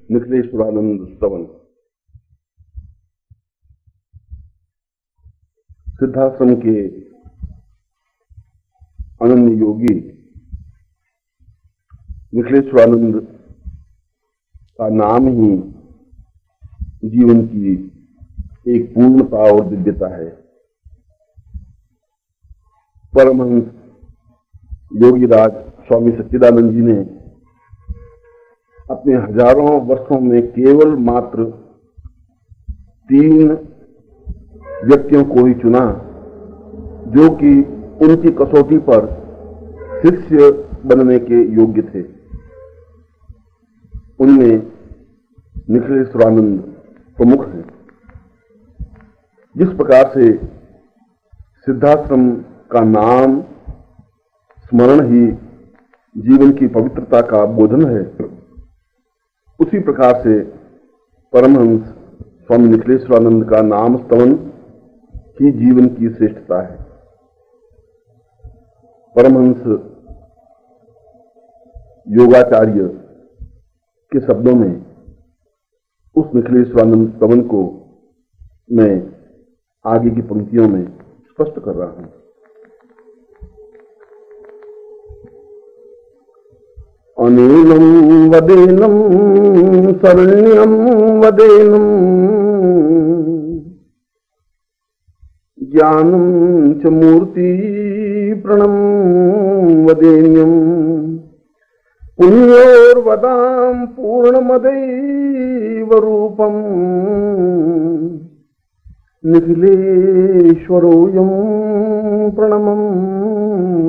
निखिलेश्वरानंद स्तवन। सिद्धाश्रम के अनन्य योगी निखिलेश्वरानंद का नाम ही जीवन की एक पूर्णता और दिव्यता है। परमहंस योगीराज स्वामी सच्चिदानंद जी ने अपने हजारों वर्षों में केवल मात्र 3 व्यक्तियों को ही चुना जो कि उनकी कसौटी पर शिष्य बनने के योग्य थे। उनमें निखिलेश्वरानंद प्रमुख हैं। जिस प्रकार से सिद्धाश्रम का नाम स्मरण ही जीवन की पवित्रता का बोधन है, उसी प्रकार से परमहंस स्वामी निखिलेश्वरानंद का नाम स्तवन ही जीवन की श्रेष्ठता है। परमहंस योगाचार्य के शब्दों में उस निखिलेश्वरानंद स्तवन को मैं आगे की पंक्तियों में स्पष्ट कर रहा हूं। अनेनम वदेनम शरण्यम वदेनम ज्ञानम च मूर्ति प्रणम वदेन्यम पुण्योर्वदाम पूर्णमदैव रूपम निखिलेश्वरोऽयं प्रणमं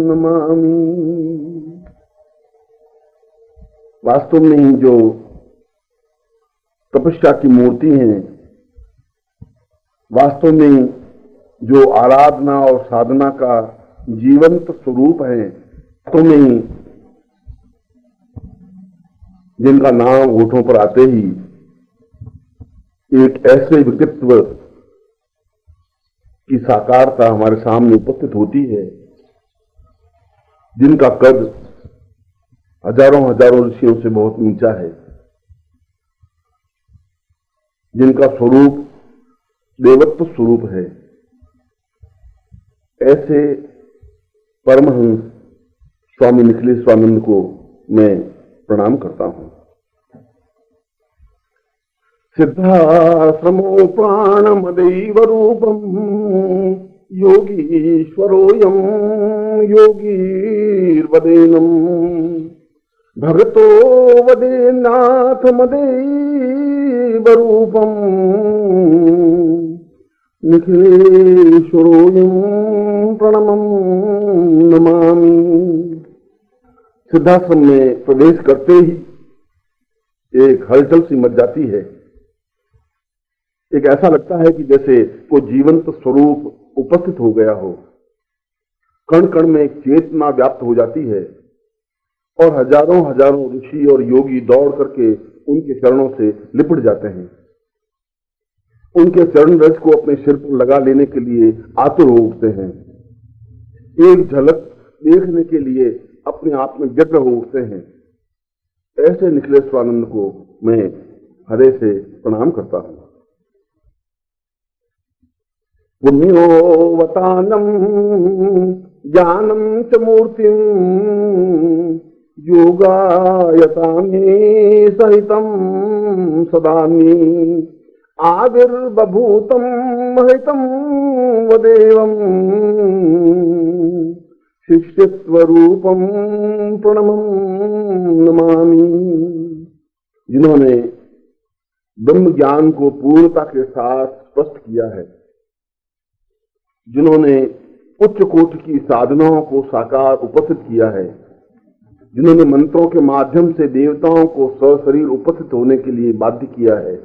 नमामि। वास्तव में ही जो तपस्या की मूर्ति हैं, वास्तव में जो आराधना और साधना का जीवंत स्वरूप है, वास्तव में ही जिनका नाम होठों पर आते ही एक ऐसे व्यक्तित्व की साकारता हमारे सामने उपस्थित होती है जिनका कद हजारों हजारों ऋषियों से बहुत ऊंचा है, जिनका स्वरूप देवत्व स्वरूप है। ऐसे परमहंस स्वामी निखिलेश्वरानंद को मैं प्रणाम करता हूं। सिद्धाश्रमो प्राणमदैव रूपम योगीश्वरोऽयं योगीर्वदेनम भगतो वदेन्नाथ मदैव रूपम निखिलेश्वरोऽयं प्रणमं नमामि। सिद्धाश्रम में प्रवेश करते ही एक हलचल सी मच जाती है। एक ऐसा लगता है कि जैसे कोई जीवंत स्वरूप उपस्थित हो गया हो। कण कण में एक चेतना व्याप्त हो जाती है और हजारों हजारों ऋषि और योगी दौड़ करके उनके चरणों से लिपट जाते हैं। उनके चरण रज को अपने सिर पर लगा लेने के लिए आतुर हो उठते हैं। एक झलक देखने के लिए अपने आप में व्यग्र हो उठते हैं। ऐसे निखिलेश्वरानंद को मैं हृदय से प्रणाम करता हूं। पुण्योवतानम ज्ञानम च मूर्तिम योगायतानि सहितम सदामि आविर्बभूतम महितम वदेवम शिष्यस्वरूपम प्रणमं नमामि। जिन्होंने ब्रह्म ज्ञान को पूर्णता के साथ स्पष्ट किया है, जिन्होंने उच्च कोटि की साधनाओं को साकार उपस्थित किया है, जिन्होंने मंत्रों के माध्यम से देवताओं को सशरीर उपस्थित होने के लिए बाध्य किया है,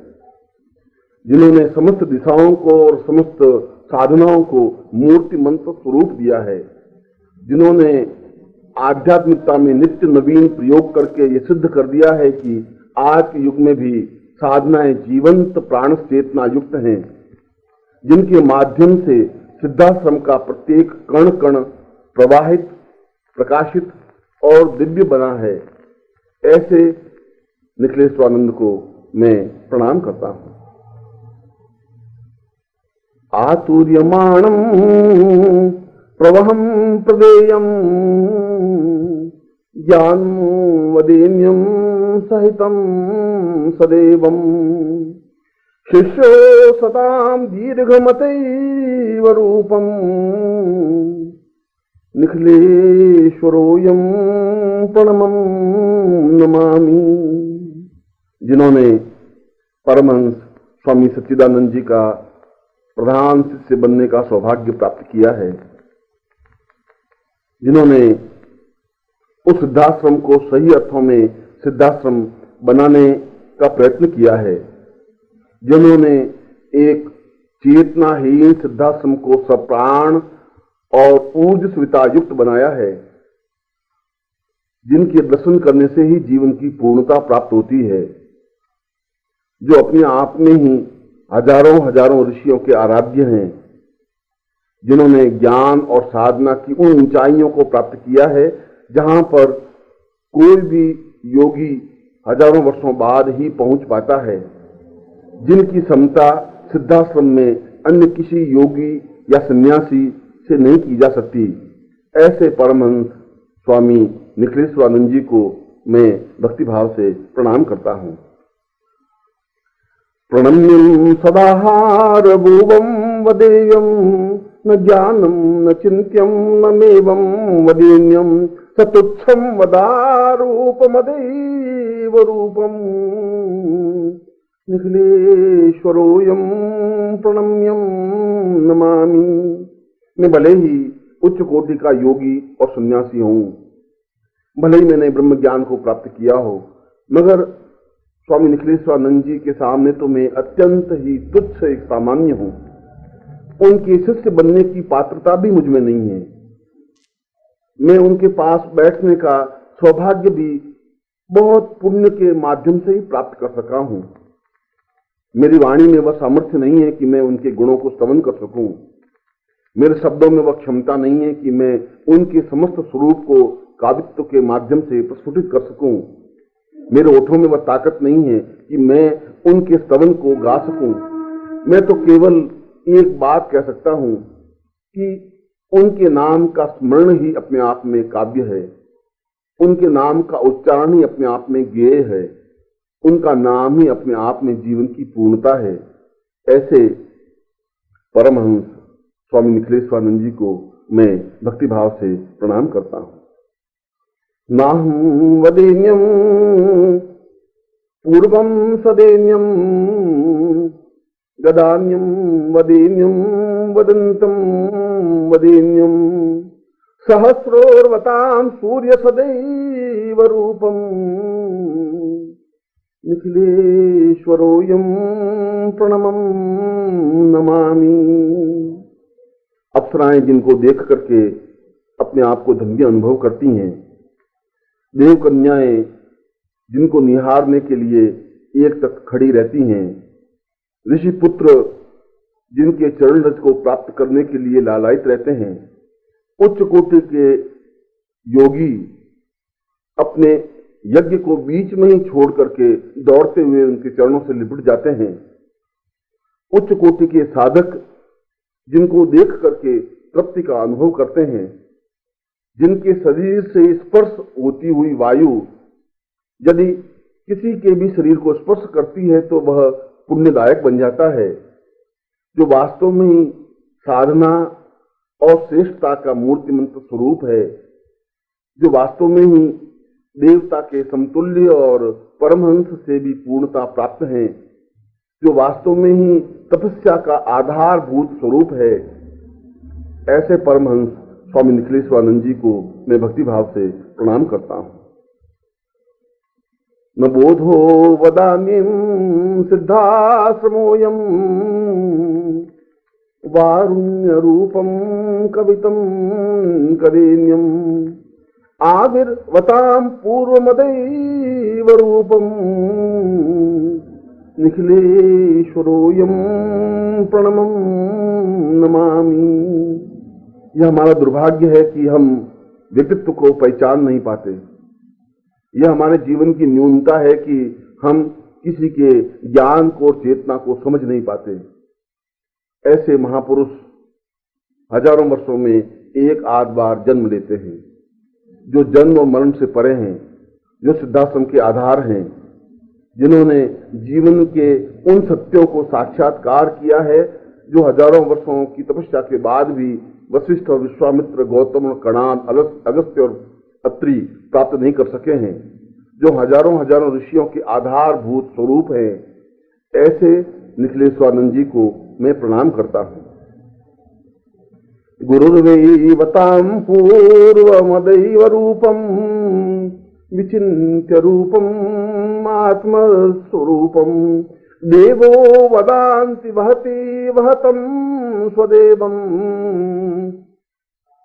जिन्होंने समस्त दिशाओं को और समस्त साधनाओं को मूर्ति मंत्र स्वरूप दिया है, जिन्होंने आध्यात्मिकता में नित्य नवीन प्रयोग करके ये सिद्ध कर दिया है कि आज के युग में भी साधनाएं जीवंत प्राण चेतना युक्त हैं, जिनके माध्यम से सिद्धाश्रम का प्रत्येक कण कण प्रवाहित, प्रकाशित और दिव्य बना है। ऐसे निखिलेश्वरानंद को मैं प्रणाम करता हूं। आतुर्यमाणं प्रवहं प्रदेयं ज्ञानवदेन्यं सहितं सदैवं शिष्यो सतां दीर्घमतैव रूपं निखिलेश्वरोऽयं प्रणमं नमामि। जिन्होंने परमहंस स्वामी सच्चिदानंद जी का प्रधान शिष्य बनने का सौभाग्य प्राप्त किया है, जिन्होंने उस सिद्धाश्रम को सही अर्थों में सिद्धाश्रम बनाने का प्रयत्न किया है, जिन्होंने एक चेतनाहीन सिद्धाश्रम को सप्राण और ऊर्जस्विता युक्त बनाया है, जिनके दर्शन करने से ही जीवन की पूर्णता प्राप्त होती है, जो अपने आप में ही हजारों हजारों ऋषियों के आराध्य हैं, जिन्होंने ज्ञान और साधना की उन ऊंचाइयों को प्राप्त किया है जहां पर कोई भी योगी हजारों वर्षों बाद ही पहुंच पाता है, जिनकी क्षमता सिद्धाश्रम में अन्य किसी योगी या सन्यासी से नहीं की जा सकती। ऐसे परमहंस स्वामी निखिलेश्वरानंद जी को मैं भक्तिभाव से प्रणाम करता हूं। प्रणम्यं सदाहार भुवं वदेयं न ज्ञानं न चिन्त्यं न मेवं वदेन्यं सतुच्छं वदारूपमदैव रूपं निखिलेश्वरोऽयं प्रणम्यं नमामि। मैं भले ही उच्च कोटि का योगी और सन्यासी हूं, भले ही मैंने ब्रह्म ज्ञान को प्राप्त किया हो, मगर स्वामी निखिलेश्वरानंद जी के सामने तो मैं अत्यंत ही तुच्छ एक सामान्य हूं। उनके शिष्य बनने की पात्रता भी मुझ में नहीं है। मैं उनके पास बैठने का सौभाग्य भी बहुत पुण्य के माध्यम से ही प्राप्त कर सका हूं। मेरी वाणी में वह सामर्थ्य नहीं है कि मैं उनके गुणों को स्तवन कर सकूं। मेरे शब्दों में वह क्षमता नहीं है कि मैं उनके समस्त स्वरूप को काव्यत्व के माध्यम से प्रस्फुटित कर सकूं। मेरे ओठों में वह ताकत नहीं है कि मैं उनके स्तवन को गा सकूं। मैं तो केवल एक बात कह सकता हूं कि उनके नाम का स्मरण ही अपने आप में काव्य है, उनके नाम का उच्चारण ही अपने आप में गेय है, उनका नाम ही अपने आप में जीवन की पूर्णता है। ऐसे परमहंस स्वामी निखिलेश्वरानंद जी को मैं भक्तिभाव से प्रणाम करता हूं। नाहं वदेन्यं पूर्वं सदेन्यं गदान्यं वदेन्यं वदन्तं वदेन्यं सहस्रोर्वतां सूर्य सदैव रूपं निखिलेश्वरोऽयं प्रणमं नमामि। अप्सराएं जिनको देख करके अपने आप को धन्य अनुभव करती हैं, देव कन्याएं जिनको निहारने के लिए एक तक खड़ी रहती हैं, ऋषि पुत्र जिनके चरण रज को प्राप्त करने के लिए लालायित रहते हैं, उच्च कोटि के योगी अपने यज्ञ को बीच में ही छोड़ करके दौड़ते हुए उनके चरणों से लिपट जाते हैं, उच्च कोटि के साधक जिनको देख करके तृप्ति का अनुभव करते हैं, जिनके शरीर से स्पर्श होती हुई वायु यदि किसी के भी शरीर को स्पर्श करती है तो वह पुण्यदायक बन जाता है, जो वास्तव में ही साधना और श्रेष्ठता का मूर्तिमंत स्वरूप है, जो वास्तव में ही देवता के समतुल्य और परमहंस से भी पूर्णता प्राप्त है, जो वास्तव में ही तपस्या का आधारभूत स्वरूप है। ऐसे परमहंस स्वामी निखिलेश्वरानंद जी को मैं भक्तिभाव से प्रणाम करता हूं। न बोधो वदान्यं सिद्धाश्रमोऽयं वारुण्य रूपं कवितं करेण्यं आविर्वतां पूर्वमदैव रूपं निखिलेश्वरोऽयं प्रणमं नमामि। यह हमारा दुर्भाग्य है कि हम व्यक्तित्व को पहचान नहीं पाते। यह हमारे जीवन की न्यूनता है कि हम किसी के ज्ञान को और चेतना को समझ नहीं पाते। ऐसे महापुरुष हजारों वर्षों में एक आध बार जन्म लेते हैं, जो जन्म और मरण से परे हैं, जो सिद्धाश्रम के आधार हैं, जिन्होंने जीवन के उन सत्यों को साक्षात्कार किया है जो हजारों वर्षों की तपस्या के बाद भी वशिष्ठ और विश्वामित्र, गौतम और कणाद, अगस्त्य और अत्रि प्राप्त नहीं कर सके हैं, जो हजारों हजारों ऋषियों के आधारभूत स्वरूप हैं। ऐसे निखिलेश्वरानंद जी को मैं प्रणाम करता हूं। गुरुर्वैवतां पूर्वमदैव रूपम विचिन्त्य रूपम आत्मस्वरूपम देवो वदान्ति वहति वहतं स्वदेवम्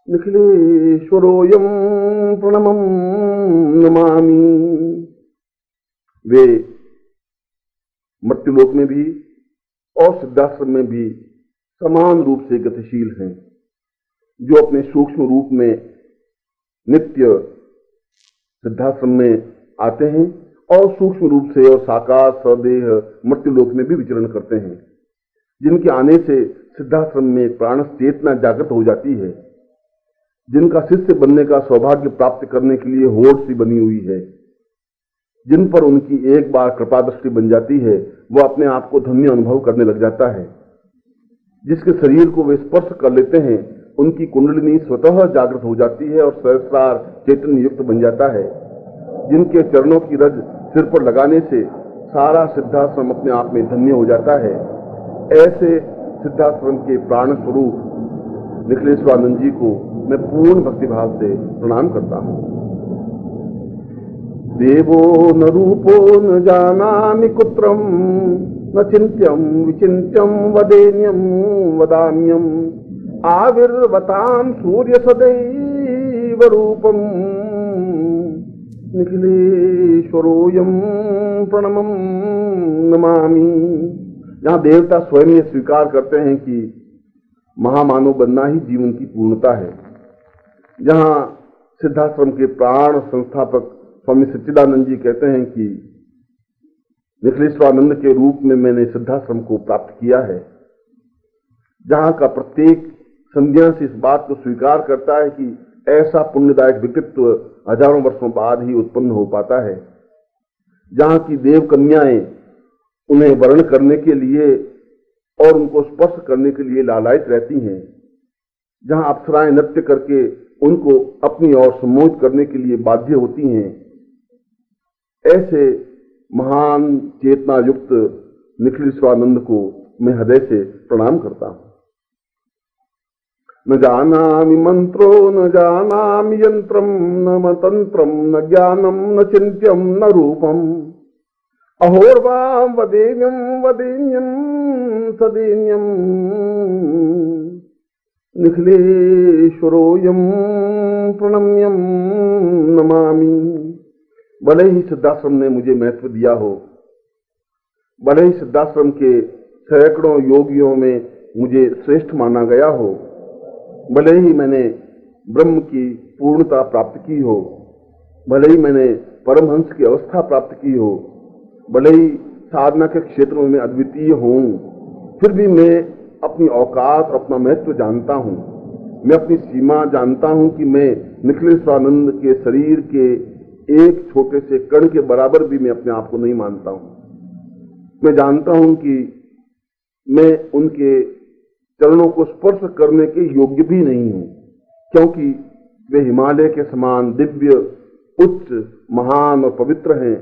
निखिलेश्वरोऽयं प्रणमं नमामि। वे मृत्युलोक में भी और सिद्धाश्रम में भी समान रूप से गतिशील हैं, जो अपने सूक्ष्म रूप में नित्य सिद्धाश्रम में आते हैं और सूक्ष्म रूप से और साकार सदेह मृत्युलोक में भी विचरण करते हैं, जिनके आने से सिद्धाश्रम में प्राण चेतना जागृत हो जाती है, जिनका शिष्य बनने का सौभाग्य प्राप्त करने के लिए होड़ सी बनी हुई है, जिन पर उनकी एक बार कृपा दृष्टि बन जाती है, वह अपने आप को धन्य अनुभव करने लग जाता है। जिसके शरीर को वे स्पर्श कर लेते हैं, उनकी कुंडलिनी स्वतः जागृत हो जाती है और सहस्रार चैतन्य युक्त बन जाता है। जिनके चरणों की रज सिर पर लगाने से सारा सिद्धाश्रम अपने आप में धन्य हो जाता है, ऐसे सिद्धाश्रम के प्राण स्वरूप निखिलेश्वरानंद जी को मैं पूर्ण भक्तिभाव से प्रणाम करता हूं। देवो न रूपो न जानामि कुत्रम न चिन्त्यम विचिन्त्यम वदेन्यम वदान्यम आविर्वतां सूर्य सदैव रूपम निखिलेश्वरोऽयं प्रणमं नमामि। जहां देवता स्वयं ये स्वीकार करते हैं कि महामानव बनना ही जीवन की पूर्णता है, जहां सिद्धाश्रम के प्राण संस्थापक स्वामी सच्चिदानंद जी कहते हैं कि निखिलेश्वरानंद के रूप में मैंने सिद्धाश्रम को प्राप्त किया है, जहां का प्रत्येक संज्ञा से इस बात को स्वीकार करता है कि ऐसा पुण्यदायक व्यक्तित्व हजारों वर्षों बाद ही उत्पन्न हो पाता है, जहां की देव कन्याएं उन्हें वर्ण करने के लिए और उनको स्पर्श करने के लिए लालायित रहती हैं, जहां अप्सराएं नृत्य करके उनको अपनी ओर सम्मोहित करने के लिए बाध्य होती हैं। ऐसे महान चेतना युक्त निखिलेश्वरानंद को मैं हृदय से प्रणाम करता हूं। न जानामि मंत्रो न जानामि यंत्रम न मतंत्रम न ज्ञानम न चिंत्यम न रूपम अहोर्वां वदेन्यम वदेन्यम सदेन्यम निखिलेश्वरोऽयं प्रणम्यं नमामि। भले ही सिद्धाश्रम ने मुझे महत्व दिया हो, भले ही सिद्धाश्रम के सैकड़ों योगियों में मुझे श्रेष्ठ माना गया हो, भले ही मैंने ब्रह्म की पूर्णता प्राप्त की हो, भले ही मैंने परमहंस की अवस्था प्राप्त की हो, भले ही साधना के क्षेत्रों में अद्वितीय हूं, फिर भी मैं अपनी औकात और अपना महत्व जानता हूं। मैं अपनी सीमा जानता हूं कि मैं निखिलेश्वरानंद के शरीर के एक छोटे से कण के बराबर भी मैं अपने आप को नहीं मानता हूं। मैं जानता हूं कि मैं उनके चरणों को स्पर्श करने के योग्य भी नहीं हूं, क्योंकि वे हिमालय के समान दिव्य, उच्च, महान और पवित्र हैं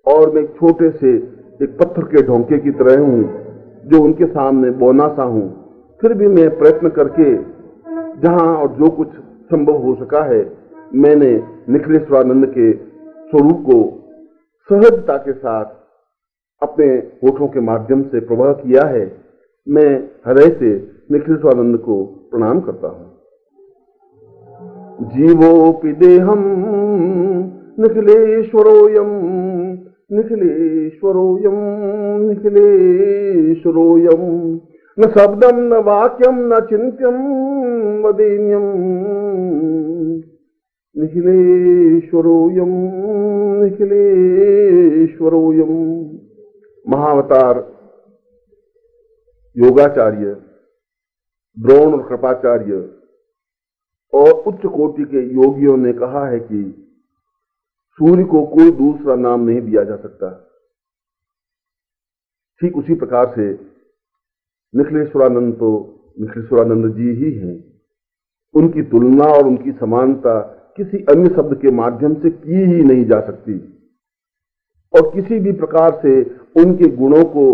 और मैं छोटे से एक पत्थर के ढोंके की तरह हूं जो उनके सामने बौना सा हूं। फिर भी मैं प्रयत्न करके जहां और जो कुछ संभव हो सका है, मैंने निखिलेश्वरानंद के स्वरूप को सहजता के साथ अपने होठों के माध्यम से प्रवाह किया है। मैं हृदय से निखिलेश्वरानंद को प्रणाम करता हूं। जीवोऽपि देहं निखिलेश्वरोऽयं निखिलेश्वरोऽयं निखिलेश्वरोऽयं न शब्दं न वाक्यं न चिन्त्यं वदेन्यं निखिलेश्वरोऽयं निखिलेश्वरोऽयं। महाअवतार योगाचार्य द्रोण और कृपाचार्य और उच्च कोटि के योगियों ने कहा है कि सूर्य को कोई दूसरा नाम नहीं दिया जा सकता। ठीक उसी प्रकार से निखिलेश्वरानंद तो निखिलेश्वरानंद जी ही हैं। उनकी तुलना और उनकी समानता किसी अन्य शब्द के माध्यम से की ही नहीं जा सकती और किसी भी प्रकार से उनके गुणों को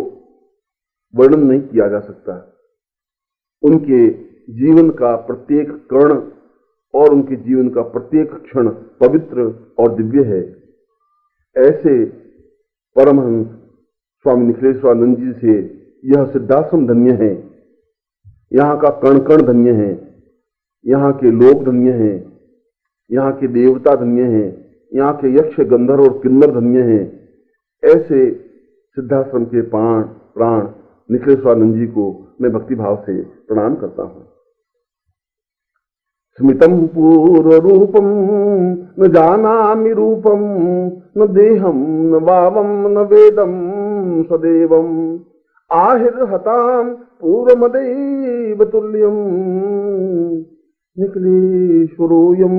वर्णन नहीं किया जा सकता। उनके जीवन का प्रत्येक कण और उनके जीवन का प्रत्येक क्षण पवित्र और दिव्य है। ऐसे परमहंस स्वामी निखिलेश्वरानंद जी से यह सिद्धाश्रम धन्य है, यहाँ का कण कण धन्य है, यहाँ के लोग धन्य हैं, यहाँ के देवता धन्य हैं, यहाँ के यक्ष गंधर्व और किन्नर धन्य हैं। ऐसे सिद्धाश्रम के प्राण निखिलेश्वरानंद जी को मैं भक्तिभाव से प्रणाम करता हूँ। स्मितं पूर्व रूपम न जानामि रूपम न देहम न वावम न वेदम सदैवम आहिर्हताम पूर्वमदैव तुल्यम निखिलेश्वरोऽयं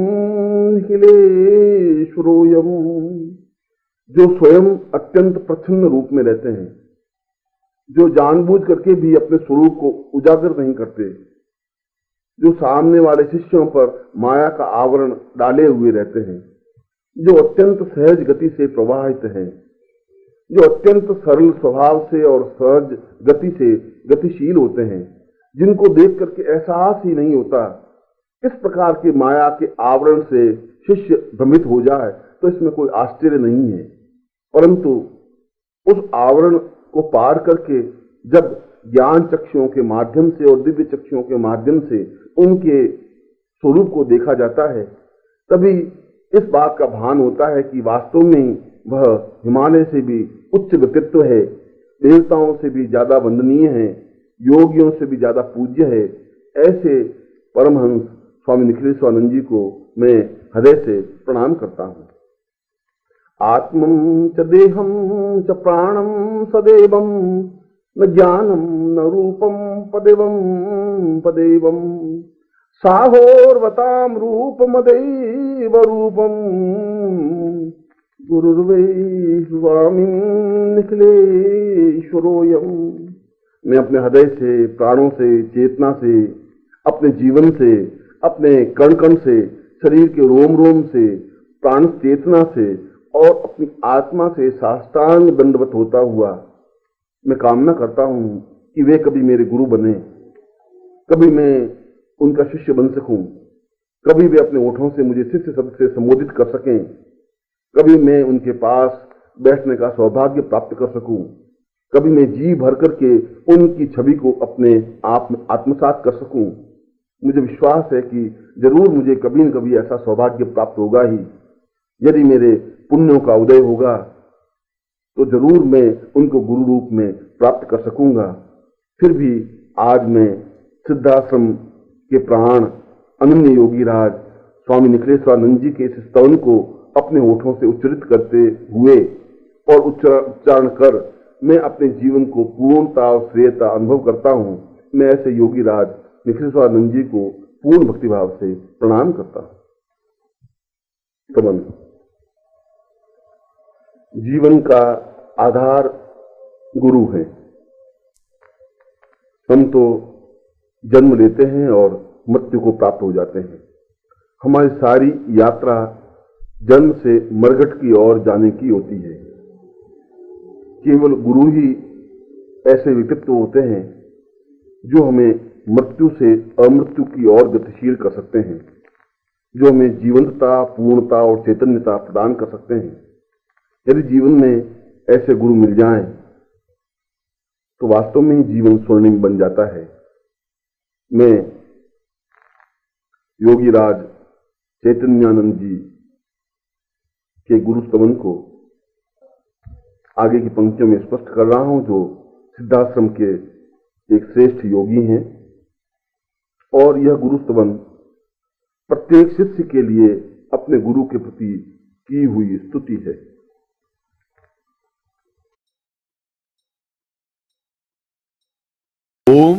निखिलेश्वरोऽयं। जो स्वयं अत्यंत प्रसन्न रूप में रहते हैं, जो जानबूझ करके भी अपने स्वरूप को उजागर नहीं करते, जो सामने वाले शिष्यों पर माया का आवरण डाले हुए रहते हैं, जो अत्यंत सहज गति से प्रवाहित हैं, जो अत्यंत सरल स्वभाव से और सहज गति से गतिशील होते हैं, जिनको देख करके एहसास ही नहीं होता इस प्रकार के माया के आवरण से शिष्य भ्रमित हो जाए तो इसमें कोई आश्चर्य नहीं है। परंतु उस आवरण को पार करके जब ज्ञान चक्षुओं के माध्यम से और दिव्य चक्षुओं के माध्यम से उनके स्वरूप को देखा जाता है, तभी इस बात का भान होता है कि वास्तव में वह हिमालय से भी उच्च व्यक्तित्व है, देवताओं से भी ज्यादा वंदनीय है, योगियों से भी ज्यादा पूज्य है। ऐसे परमहंस स्वामी निखिलेश्वरानंद जी को मैं हृदय से प्रणाम करता हूँ। आत्मं च देहं च प्राणं सदैवं न ज्ञानं न रूपं पदैवं साहोर्वतां रूपमदैव रूपं गुरुर्वै स्वामी निखिलेश्वरोऽयं। मैं अपने हृदय से, प्राणों से, चेतना से, अपने जीवन से, अपने कण कण से, शरीर के रोम रोम से, प्राण चेतना से और अपनी आत्मा से साष्टांग दंडवत होता हुआ मैं कामना करता हूं कि वे कभी मेरे गुरु बने, कभी मैं उनका शिष्य बन सकूं, कभी वे अपने ओठों से मुझे शिष्य शब्द से संबोधित कर सकें, कभी मैं उनके पास बैठने का सौभाग्य प्राप्त कर सकूं, कभी मैं जी भर करके उनकी छवि को अपने आप में आत्मसात कर सकूं। मुझे विश्वास है कि जरूर मुझे कभी न कभी ऐसा सौभाग्य प्राप्त होगा ही। यदि मेरे पुण्यों का उदय होगा तो जरूर मैं उनको गुरु रूप में प्राप्त कर सकूंगा। फिर भी आज मैं सिद्धाश्रम के प्राण अनन्य योगी राज स्वामी निखिलेश्वरानंद जी के इस स्तवन को अपने होठों से उच्चरित करते हुए और उच्चारण कर मैं अपने जीवन को पूर्णता और श्रेयता अनुभव करता हूँ। मैं ऐसे योगी राज निखिलेश्वरानंद जी को पूर्ण भक्तिभाव से प्रणाम करता हूँ। जीवन का आधार गुरु है। हम तो जन्म लेते हैं और मृत्यु को प्राप्त हो जाते हैं। हमारी सारी यात्रा जन्म से मरघट की ओर जाने की होती है। केवल गुरु ही ऐसे व्यक्तित्व होते हैं जो हमें मृत्यु से अमृत्यु की ओर गतिशील कर सकते हैं, जो हमें जीवंतता, पूर्णता और चैतन्यता प्रदान कर सकते हैं। यदि जीवन में ऐसे गुरु मिल जाएं तो वास्तव में ही जीवन स्वर्णिम बन जाता है। मैं योगी राज चैतन्यानंद जी के गुरु स्तवन को आगे की पंक्तियों में स्पष्ट कर रहा हूं, जो सिद्धाश्रम के एक श्रेष्ठ योगी हैं। और यह गुरु स्तवन प्रत्येक शिष्य के लिए अपने गुरु के प्रति की हुई स्तुति है। ओम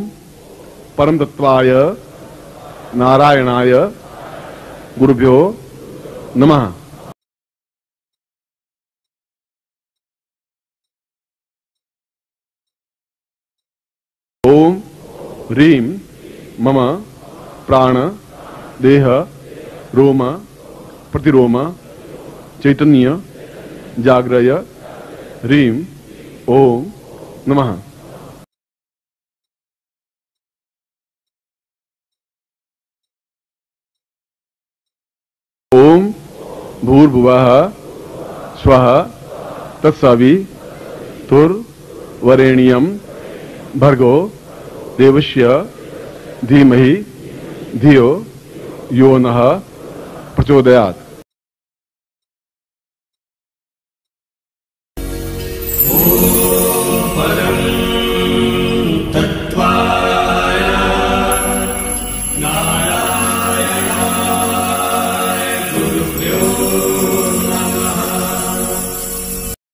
परम तत्वाय नारायणाय गुरुभ्यो नमः। ओम ह्रीं मम प्राण देह रोम प्रतिरोम चैतन्य जाग्रय ह्रीं ओम नमः। ओम भूर्भुवः स्वः तत्सवितुर्वरेण्यं भर्गो देवस्य धीमहि धियो यो नः प्रचोदयात्।